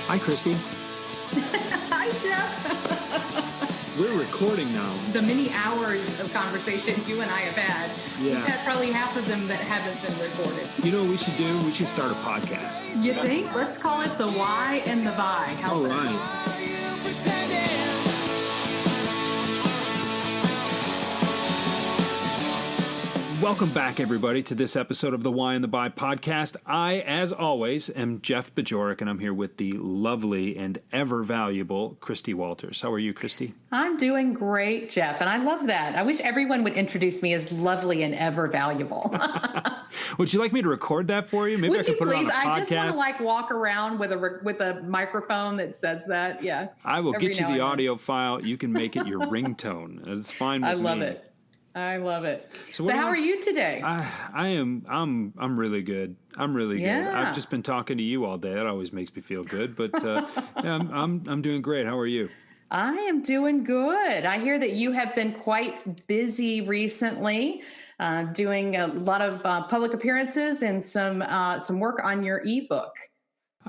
Hi, Christie. Hi, Jeff. We're recording now. The many hours of conversation you and I have had, we've had probably half of them that haven't been recorded. You know what we should do? We should start a podcast. You think? Let's call it The Why and the Buy. All right. Welcome back, everybody, to this episode of the Why and the Buy podcast. I, as always, am Jeff Bajorek, and I'm here with the lovely and ever valuable Christie Walters. How are you, Christie? I'm doing great, Jeff, and I love that. I wish everyone would introduce me as lovely and ever valuable. Would you like me to record that for you? Maybe Would I could put please? it on a podcast. I just want to walk around with a microphone that says that. Yeah. I will get you the audio file. You can make it your ringtone. It's fine with me. I love it. So how are you today? I'm really good. I'm really good. I've just been talking to you all day. That always makes me feel good. But I'm doing great. How are you? I am doing good. I hear that you have been quite busy recently, doing a lot of public appearances and some work on your ebook.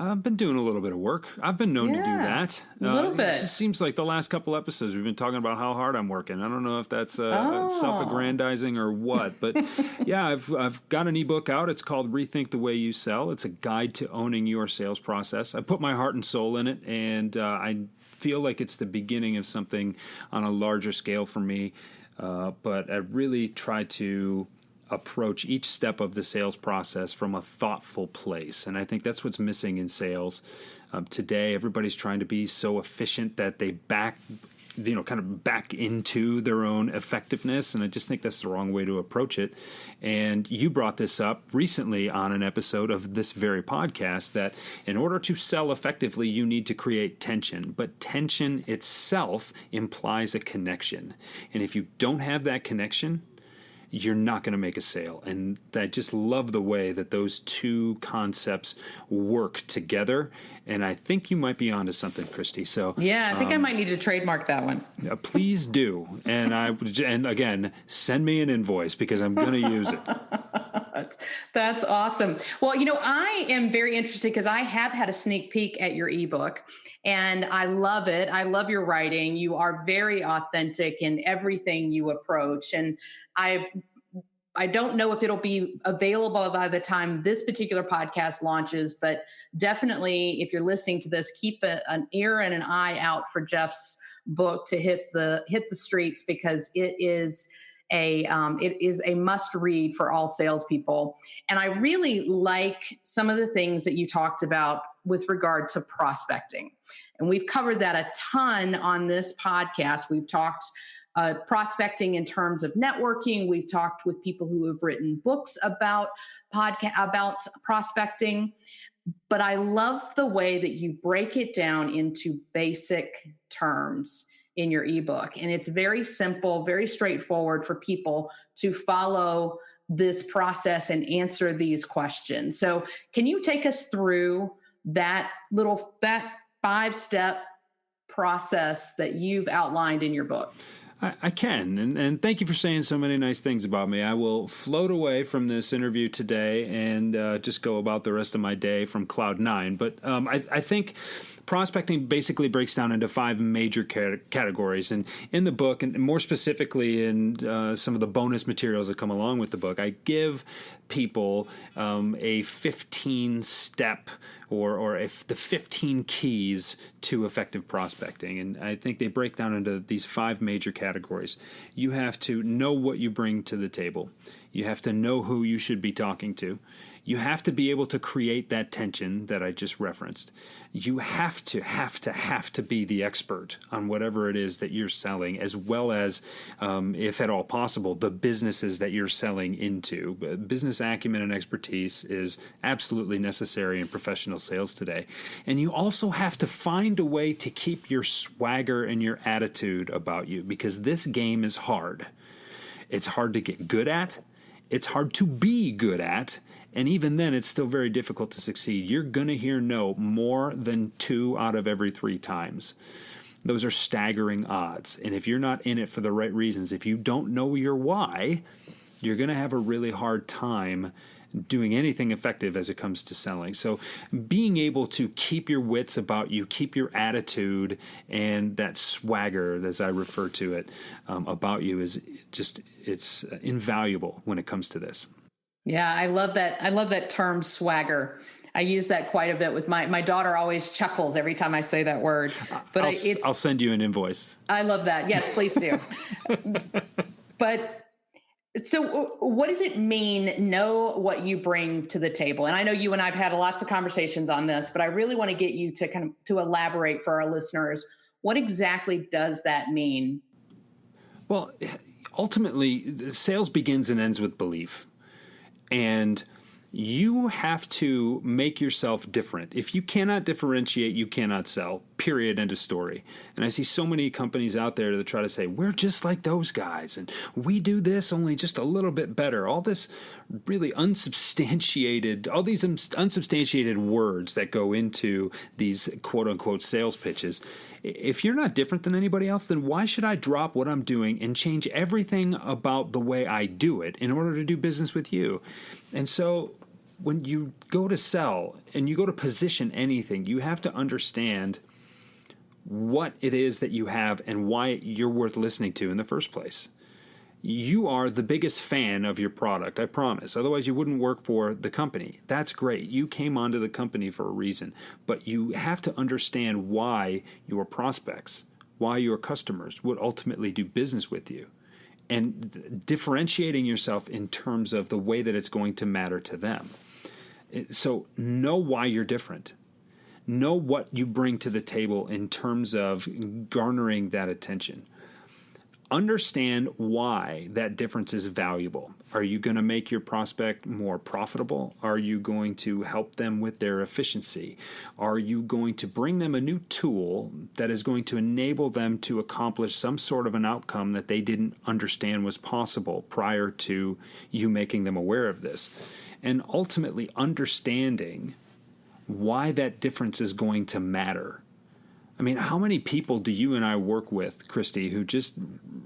I've been doing a little bit of work. I've been known to do that. A little bit. It just seems like the last couple episodes we've been talking about how hard I'm working. I don't know if that's self-aggrandizing or what, but yeah, I've got an ebook out. It's called Rethink the Way You Sell. It's a guide to owning your sales process. I put my heart and soul in it, and I feel like it's the beginning of something on a larger scale for me. But I really try to approach each step of the sales process from a thoughtful place. And I think that's what's missing in sales. Today, everybody's trying to be so efficient that they back into their own effectiveness. And I just think that's the wrong way to approach it. And you brought this up recently on an episode of this very podcast, that in order to sell effectively, you need to create tension. But tension itself implies a connection. And if you don't have that connection, you're not going to make a sale. And I just love the way that those two concepts work together. And I think you might be onto something, Christie. So yeah, I think I might need to trademark that one. Please do. And again, send me an invoice because I'm going to use it. That's awesome. Well, I am very interested because I have had a sneak peek at your ebook. And I love it. I love your writing. You are very authentic in everything you approach. And I don't know if it'll be available by the time this particular podcast launches, but definitely if you're listening to this, keep an ear and an eye out for Jeff's book to hit the streets, because it is a must read for all salespeople. And I really like some of the things that you talked about with regard to prospecting. And we've covered that a ton on this podcast. We've talked prospecting in terms of networking. We've talked with people who have written books about prospecting. But I love the way that you break it down into basic terms in your ebook. And it's very simple, very straightforward for people to follow this process and answer these questions. So can you take us through that 5-step process that you've outlined in your book? I can, and thank you for saying so many nice things about me. I will float away from this interview today and just go about the rest of my day from cloud 9. But I think prospecting basically breaks down into 5 major categories. And in the book, and more specifically in some of the bonus materials that come along with the book, I give people a 15-step or the 15 keys to effective prospecting. And I think they break down into these 5 major categories. You have to know what you bring to the table. You have to know who you should be talking to. You have to be able to create that tension that I just referenced. You have to be the expert on whatever it is that you're selling, as well as, if at all possible, the businesses that you're selling into. Business acumen and expertise is absolutely necessary in professional sales today. And you also have to find a way to keep your swagger and your attitude about you, because this game is hard. It's hard to get good at. It's hard to be good at. And even then, it's still very difficult to succeed. You're going to hear no more than 2 out of every 3 times. Those are staggering odds. And if you're not in it for the right reasons, if you don't know your why, you're going to have a really hard time doing anything effective as it comes to selling. So being able to keep your wits about you, keep your attitude and that swagger, as I refer to it, about you is just, it's invaluable when it comes to this. Yeah, I love that. I love that term swagger. I use that quite a bit with my daughter always chuckles every time I say that word, but I'll send you an invoice. I love that. Yes, please do. But so what does it mean, know what you bring to the table? And I know you and I've had lots of conversations on this, but I really want to get you to to elaborate for our listeners. What exactly does that mean? Well, ultimately, sales begins and ends with belief. And you have to make yourself different. If you cannot differentiate, you cannot sell, period, end of story. And I see so many companies out there that try to say, we're just like those guys, and we do this only just a little bit better. All this really unsubstantiated words that go into these quote-unquote sales pitches. If you're not different than anybody else, then why should I drop what I'm doing and change everything about the way I do it in order to do business with you? And so when you go to sell and you go to position anything, you have to understand what it is that you have and why you're worth listening to in the first place. You are the biggest fan of your product, I promise. Otherwise, you wouldn't work for the company. That's great. You came onto the company for a reason. But you have to understand why your prospects, why your customers would ultimately do business with you. And differentiating yourself in terms of the way that it's going to matter to them. So know why you're different. Know what you bring to the table in terms of garnering that attention. Understand why that difference is valuable. Are you going to make your prospect more profitable? Are you going to help them with their efficiency? Are you going to bring them a new tool that is going to enable them to accomplish some sort of an outcome that they didn't understand was possible prior to you making them aware of this? And ultimately understanding why that difference is going to matter. I mean, how many people do you and I work with, Christie, who just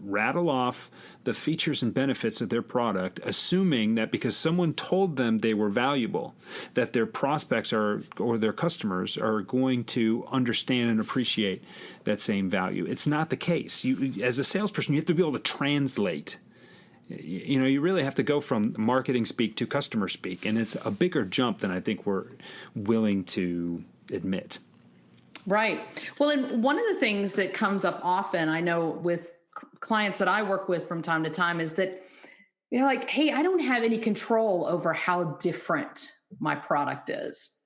rattle off the features and benefits of their product, assuming that because someone told them they were valuable, that their prospects or their customers are going to understand and appreciate that same value? It's not the case. You, as a salesperson, you have to be able to translate. You know, you really have to go from marketing speak to customer speak, and it's a bigger jump than I think we're willing to admit. Right. Well, and one of the things that comes up often, I know with clients that I work with from time to time, is that they're like, hey, I don't have any control over how different my product is.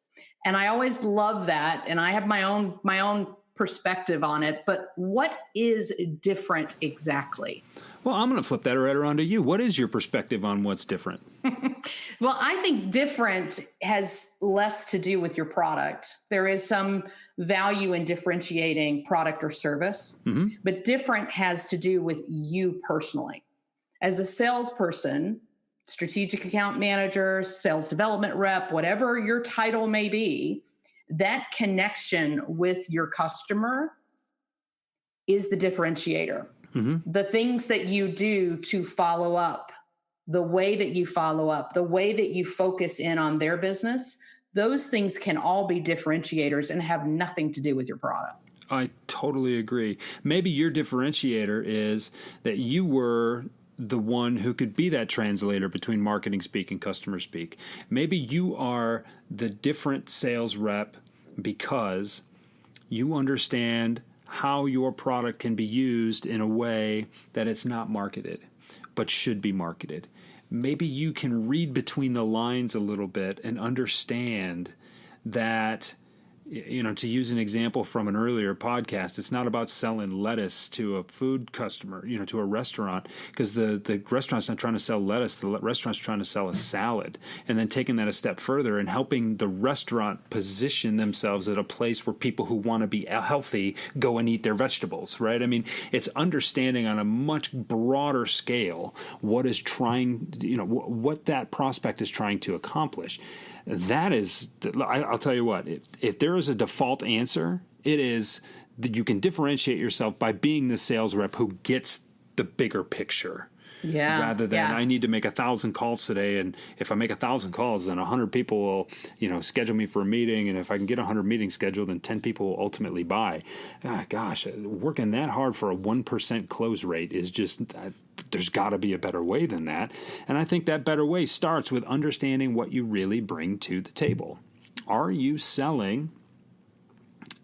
And I always love that. And I have my own perspective on it. But what is different exactly? Well, I'm going to flip that right around to you. What is your perspective on what's different? Well, I think different has less to do with your product. There is some value in differentiating product or service, but different has to do with you personally. As a salesperson, strategic account manager, sales development rep, whatever your title may be, that connection with your customer is the differentiator. The things that you do to follow up, the way that you follow up, the way that you focus in on their business, those things can all be differentiators and have nothing to do with your product. I totally agree. Maybe your differentiator is that you were the one who could be that translator between marketing speak and customer speak. Maybe you are the different sales rep because you understand how your product can be used in a way that it's not marketed, but should be marketed. Maybe you can read between the lines a little bit and understand that, you know, to use an example from an earlier podcast, it's not about selling lettuce to a food customer, you know, to a restaurant, because the restaurant's not trying to sell lettuce. The restaurant's trying to sell a salad, and then taking that a step further and helping the restaurant position themselves at a place where people who want to be healthy go and eat their vegetables, right? I mean, it's understanding on a much broader scale what is trying, you know, what that prospect is trying to accomplish. That is, I'll tell you what, if there is a default answer, it is that you can differentiate yourself by being the sales rep who gets the bigger picture. Yeah. rather than I need to make 1,000 calls today. And if I make 1,000 calls, then 100 people will, schedule me for a meeting. And if I can get 100 meetings scheduled, then 10 people will ultimately buy. Gosh, working that hard for a 1% close rate is just, there's got to be a better way than that. And I think that better way starts with understanding what you really bring to the table. Are you selling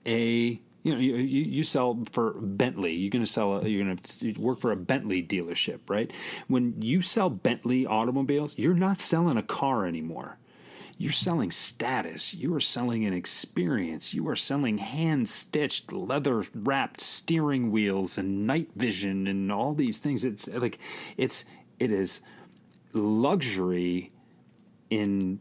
you sell for Bentley. You're going to work for a Bentley dealership, right? When you sell Bentley automobiles, you're not selling a car anymore. You're selling status. You are selling an experience. You are selling hand-stitched, leather-wrapped steering wheels and night vision and all these things. It is luxury in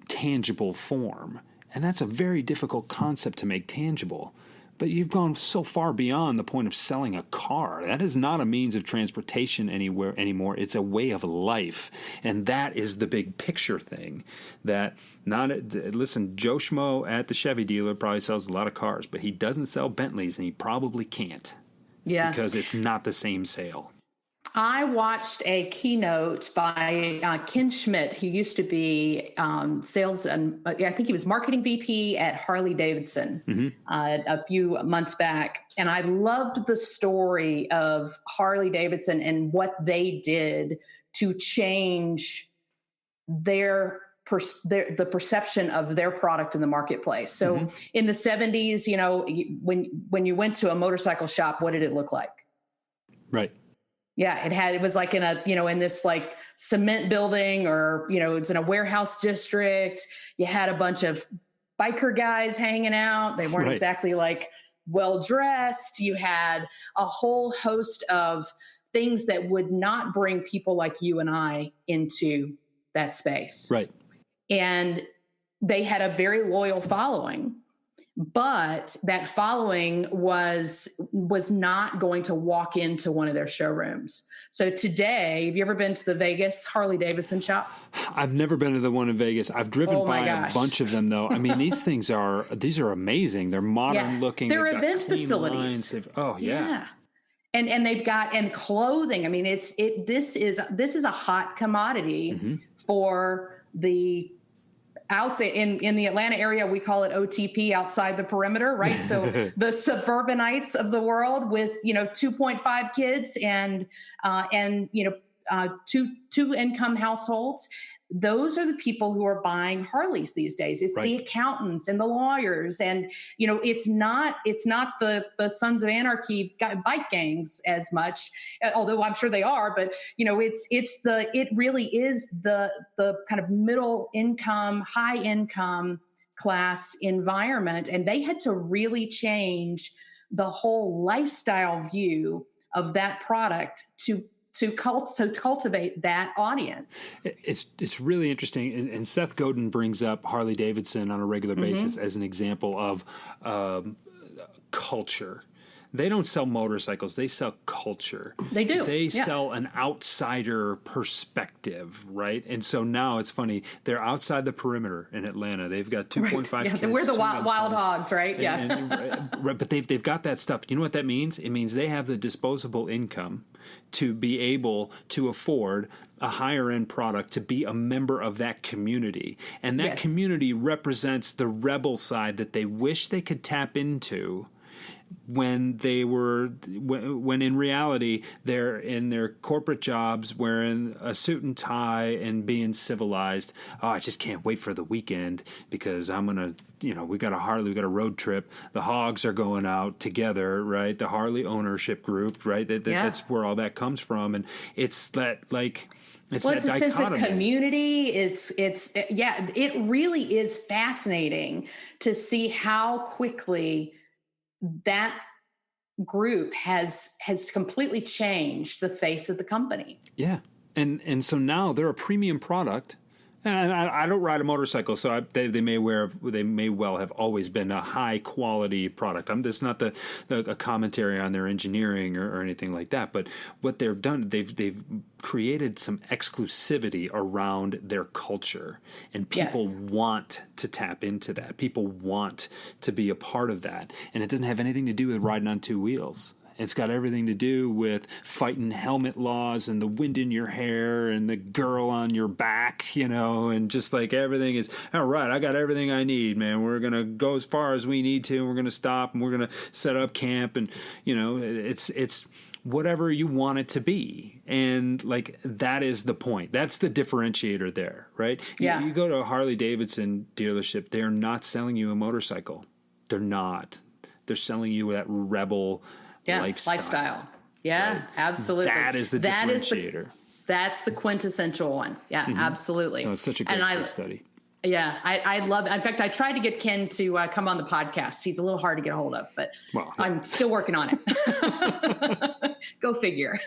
tangible form. And that's a very difficult concept to make tangible. But you've gone so far beyond the point of selling a car. That is not a means of transportation anywhere anymore. It's a way of life. And that is the big picture thing. Listen, Joe Schmo at the Chevy dealer probably sells a lot of cars, but he doesn't sell Bentleys, and he probably can't. Yeah. Because it's not the same sale. I watched a keynote by Ken Schmidt, who used to be sales and I think he was marketing VP at Harley Davidson a few months back. And I loved the story of Harley Davidson and what they did to change the perception of their product in the marketplace. So in the 70s, when you went to a motorcycle shop, what did it look like? Right. Yeah, it was like in in this like cement building, or, it's in a warehouse district. You had a bunch of biker guys hanging out. They weren't exactly like well-dressed. You had a whole host of things that would not bring people like you and I into that space. Right. And they had a very loyal following. But that following was not going to walk into one of their showrooms. So today, have you ever been to the Vegas Harley Davidson shop? I've never been to the one in Vegas. I've driven by a bunch of them, though. I mean, these are amazing. They're modern looking. They're event facilities. Yeah. And they've got clothing. I mean, this is a hot commodity for the outside in the Atlanta area. We call it OTP, outside the perimeter, right? So the suburbanites of the world with 2.5 kids and two income households. Those are the people who are buying Harleys these days. It's the accountants and the lawyers, and it's not the Sons of Anarchy bike gangs as much, although I'm sure they are. But it really is the kind of middle income, high income class environment, and they had to really change the whole lifestyle view of that product to cultivate that audience. It's really interesting, and Seth Godin brings up Harley Davidson on a regular basis as an example of culture. They don't sell motorcycles; they sell culture. They do. They sell an outsider perspective, right? And so now it's funny. They're outside the perimeter in Atlanta. They've got 2.5 kids. We're the wild hogs, right? But they've got that stuff. You know what that means? It means they have the disposable income to be able to afford a higher end product, to be a member of that community. And that community represents the rebel side that they wish they could tap into when in reality they're in their corporate jobs wearing a suit and tie and being civilized. Oh, I just can't wait for the weekend because I'm going to, we got a Harley, we got a road trip. The hogs are going out together, right? The Harley ownership group, right? That's where all that comes from. And it's that it's a sense of community. It really is fascinating to see how quickly that group has completely changed the face of the company. Yeah. And so now they're a premium product. And I don't ride a motorcycle, so they may well have always been a high quality product. It's not a commentary on their engineering or anything like that. But what they've done, they've created some exclusivity around their culture, and people want to tap into that. People want to be a part of that, and it doesn't have anything to do with riding on two wheels. It's got everything to do with fighting helmet laws and the wind in your hair and the girl on your back, and just like everything is, all right, I got everything I need, man. We're going to go as far as we need to. And we're going to stop and we're going to set up camp. And, it's whatever you want it to be. And like, that is the point. That's the differentiator there, right? Yeah. You go to a Harley Davidson dealership, they're not selling you a motorcycle. They're not. They're selling you that rebel lifestyle. Yeah, right? Absolutely. That is the differentiator. That's the quintessential one. Yeah, absolutely. No, it's such a great case study. Yeah, I love it. In fact, I tried to get Ken to come on the podcast. He's a little hard to get a hold of, but I'm still working on it. Go figure.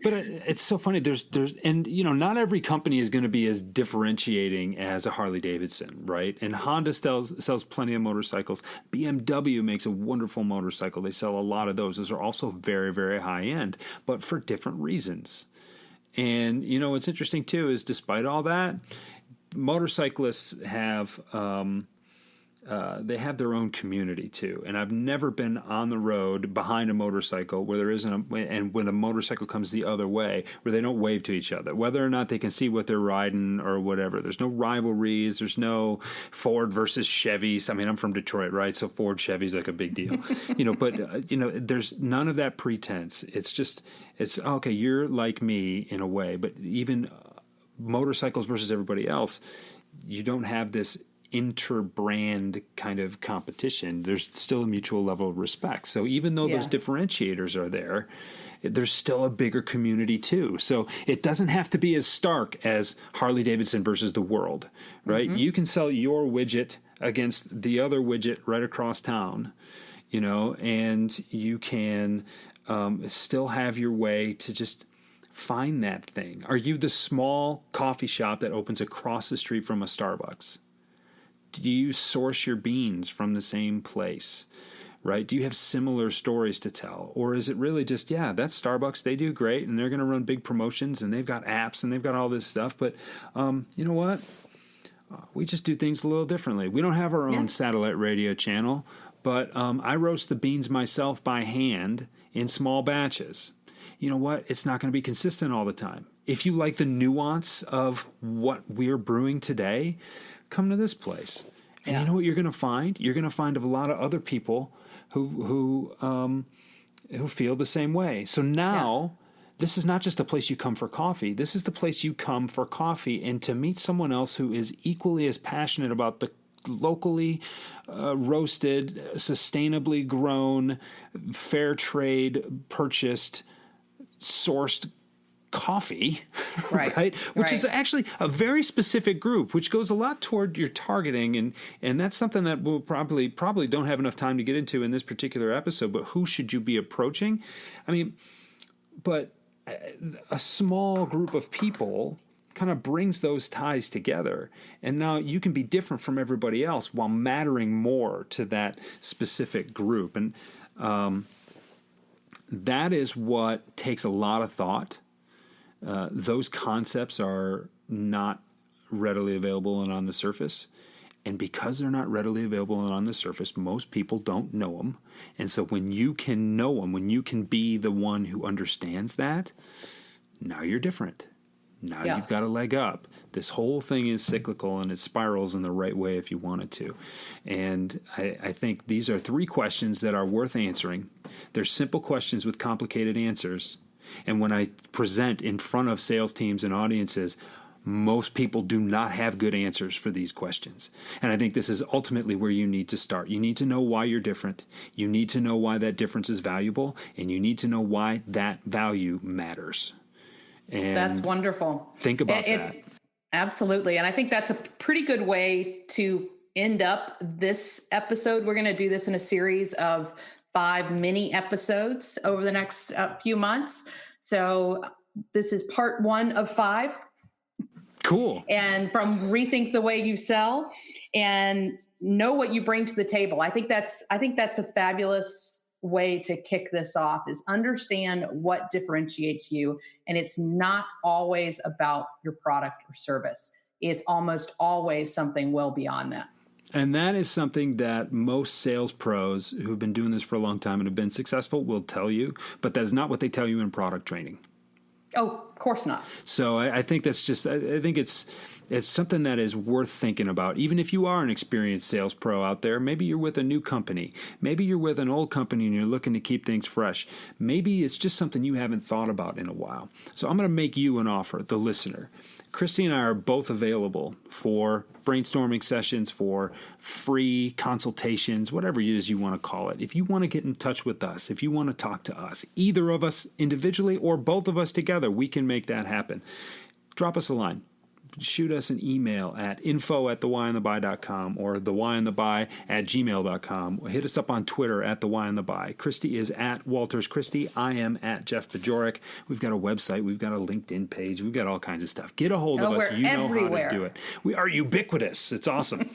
But it's so funny. There's not every company is going to be as differentiating as a Harley Davidson, right? And Honda sells plenty of motorcycles. BMW makes a wonderful motorcycle. They sell a lot of those. Those are also very, very high end, but for different reasons. And what's interesting too is despite all that, motorcyclists have they have their own community too. And I've never been on the road behind a motorcycle where there isn't and when a motorcycle comes the other way, where they don't wave to each other, whether or not they can see what they're riding or whatever. There's no rivalries. There's no Ford versus Chevys. I mean, I'm from Detroit, right? So Ford Chevy's like a big deal, but there's none of that pretense. It's okay. You're like me in a way, but even motorcycles versus everybody else, you don't have this inter-brand kind of competition. There's still a mutual level of respect. So even though those differentiators are there, there's still a bigger community too. So it doesn't have to be as stark as Harley Davidson versus the world, right? You can sell your widget against the other widget right across town, and you can still have your way to just find that thing. Are you the small coffee shop that opens across the street from a Starbucks? Do you source your beans from the same place, right? Do you have similar stories to tell? Or is it really just, that's Starbucks, they do great, and they're going to run big promotions, and they've got apps, and they've got all this stuff, but you know what? We just do things a little differently. We don't have our own satellite radio channel, but I roast the beans myself by hand in small batches. You know what? It's not going to be consistent all the time. If you like the nuance of what we're brewing today, come to this place. And you know what you're going to find? You're going to find a lot of other people who feel the same way. So now this is not just a place you come for coffee. This is the place you come for coffee and to meet someone else who is equally as passionate about the locally roasted, sustainably grown, fair trade purchased, sourced coffee, right? Which is actually a very specific group, which goes a lot toward your targeting. And that's something that we'll probably don't have enough time to get into in this particular episode, but who should you be approaching? I mean, but a small group of people kind of brings those ties together. And now you can be different from everybody else while mattering more to that specific group. And that is what takes a lot of thought. Those concepts are not readily available and on the surface. And because they're not readily available and on the surface, most people don't know them. And so when you can know them, when you can be the one who understands that, now you're different. Now you've got a leg up. This whole thing is cyclical and it spirals in the right way if you want it to. And I think these are 3 questions that are worth answering. They're simple questions with complicated answers. And when I present in front of sales teams and audiences, most people do not have good answers for these questions. And I think this is ultimately where you need to start. You need to know why you're different. You need to know why that difference is valuable. And you need to know why that value matters. And that's wonderful. Think about that. Absolutely. And I think that's a pretty good way to end up this episode. We're going to do this in a series of 5 mini episodes over the next few months. So this is part 1 of 5. Cool. And from Rethink the Way You Sell and know what you bring to the table. I think that's a fabulous way to kick this off, is understand what differentiates you. And it's not always about your product or service. It's almost always something well beyond that. And that is something that most sales pros who've been doing this for a long time and have been successful will tell you, but that's not what they tell you in product training. Oh, of course not. So I think that's just, I think it's something that is worth thinking about. Even if you are an experienced sales pro out there, maybe you're with a new company, maybe you're with an old company and you're looking to keep things fresh. Maybe it's just something you haven't thought about in a while. So I'm going to make you an offer, the listener. Christie and I are both available for brainstorming sessions, for free consultations, whatever it is you want to call it. If you want to get in touch with us, if you want to talk to us, either of us individually or both of us together, we can make that happen. Drop us a line. Shoot us an email at info@thewhyandthebuy.com or thewhyandthebuy@gmail.com. Hit us up on Twitter at @thewhyandthebuy. Christie is at Walters Christie. I am at Jeff Bajorek. We've got a website. We've got a LinkedIn page. We've got all kinds of stuff. Get a hold of us. You know how to do it. We are ubiquitous. It's awesome.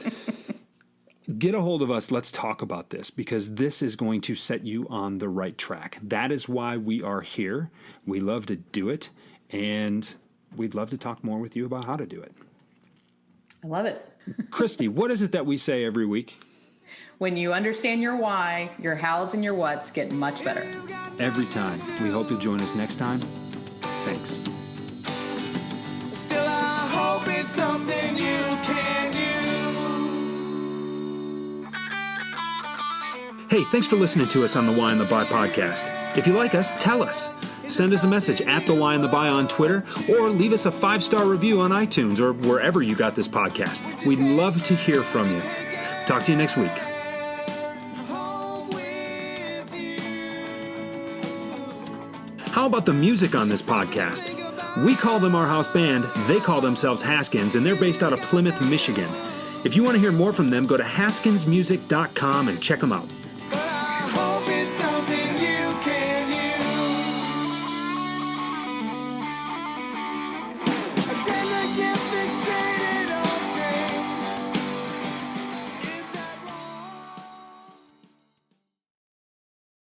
Get a hold of us. Let's talk about this because this is going to set you on the right track. That is why we are here. We love to do it. And we'd love to talk more with you about how to do it. I love it. Christie, what is it that we say every week? When you understand your why, your hows and your whats get much better. Every time. We hope to join us next time. Thanks. Still, I hope it's something you can do. Hey, thanks for listening to us on the Why and the Buy podcast. If you like us, tell us. Send us a message at The Why and the Buy on Twitter, or leave us a 5-star review on iTunes or wherever you got this podcast. We'd love to hear from you. Talk to you next week. How about the music on this podcast? We call them our house band. They call themselves Haskins, and they're based out of Plymouth, Michigan. If you want to hear more from them, go to haskinsmusic.com and check them out.